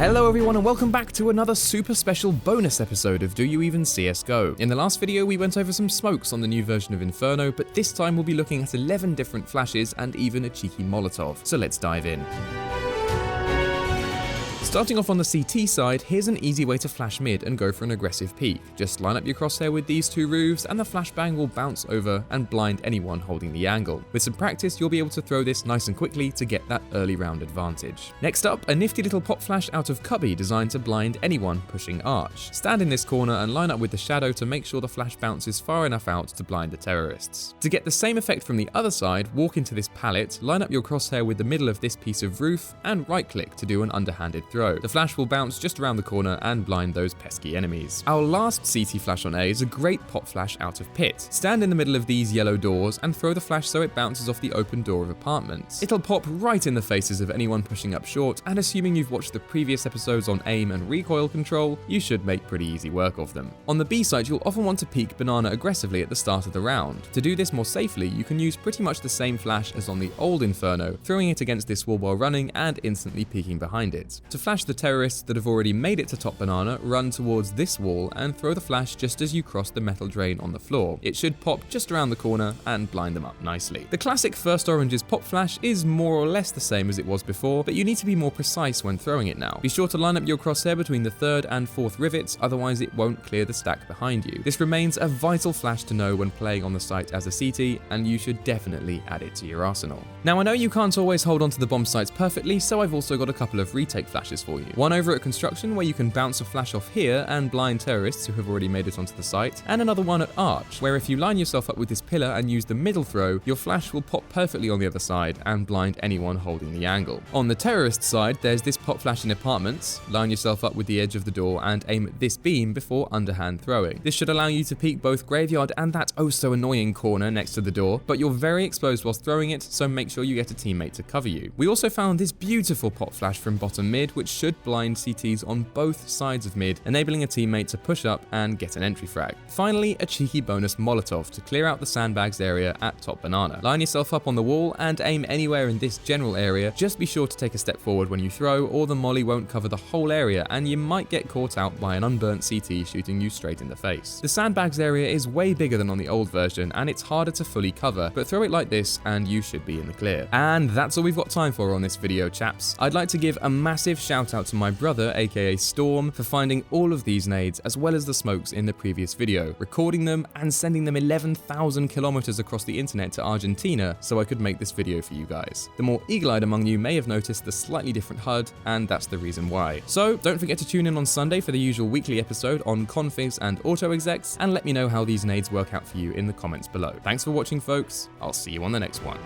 Hello everyone and welcome back to another super special bonus episode of Do You Even CSGO? In the last video we went over some smokes on the new version of Inferno, but this time we'll be looking at 11 different flashes and even a cheeky Molotov. So let's dive in. Starting off on the CT side, here's an easy way to flash mid and go for an aggressive peek. Just line up your crosshair with these two roofs and the flashbang will bounce over and blind anyone holding the angle. With some practice, you'll be able to throw this nice and quickly to get that early round advantage. Next up, a nifty little pop flash out of cubby designed to blind anyone pushing arch. Stand in this corner and line up with the shadow to make sure the flash bounces far enough out to blind the terrorists. To get the same effect from the other side, walk into this pallet, line up your crosshair with the middle of this piece of roof and right click to do an underhanded throw. The flash will bounce just around the corner and blind those pesky enemies. Our last CT flash on A is a great pop flash out of pit. Stand in the middle of these yellow doors and throw the flash so it bounces off the open door of apartments. It'll pop right in the faces of anyone pushing up short, and assuming you've watched the previous episodes on aim and recoil control, you should make pretty easy work of them. On the B side, you'll often want to peek banana aggressively at the start of the round. To do this more safely, you can use pretty much the same flash as on the old Inferno, throwing it against this wall while running and instantly peeking behind it. To flash the terrorists that have already made it to top banana, run towards this wall and throw the flash just as you cross the metal drain on the floor. It should pop just around the corner and blind them up nicely. The classic first orange's pop flash is more or less the same as it was before, but you need to be more precise when throwing it now. Be sure to line up your crosshair between the third and fourth rivets, otherwise it won't clear the stack behind you. This remains a vital flash to know when playing on the site as a CT, and you should definitely add it to your arsenal. Now I know you can't always hold onto the bomb sites perfectly, so I've also got a couple of retake flashes for you. One over at construction where you can bounce a flash off here and blind terrorists who have already made it onto the site, and another one at arch where if you line yourself up with this pillar and use the middle throw, your flash will pop perfectly on the other side and blind anyone holding the angle. On the terrorist side, there's this pop flash in apartments. Line yourself up with the edge of the door and aim at this beam before underhand throwing. This should allow you to peek both graveyard and that oh so annoying corner next to the door, but you're very exposed whilst throwing it, so make sure you get a teammate to cover you. We also found this beautiful pop flash from bottom mid which should blind CTs on both sides of mid, enabling a teammate to push up and get an entry frag. Finally, a cheeky bonus Molotov to clear out the sandbags area at top banana. Line yourself up on the wall and aim anywhere in this general area. Just be sure to take a step forward when you throw, or the molly won't cover the whole area and you might get caught out by an unburnt CT shooting you straight in the face. The sandbags area is way bigger than on the old version and it's harder to fully cover, but throw it like this and you should be in the clear. And that's all we've got time for on this video, chaps. I'd like to give a massive shout out to my brother, aka Storm, for finding all of these nades as well as the smokes in the previous video, recording them and sending them 11,000 kilometers across the internet to Argentina so I could make this video for you guys. The more eagle-eyed among you may have noticed the slightly different HUD, and that's the reason why. So don't forget to tune in on Sunday for the usual weekly episode on configs and auto execs, and let me know how these nades work out for you in the comments below. Thanks for watching, folks. I'll see you on the next one.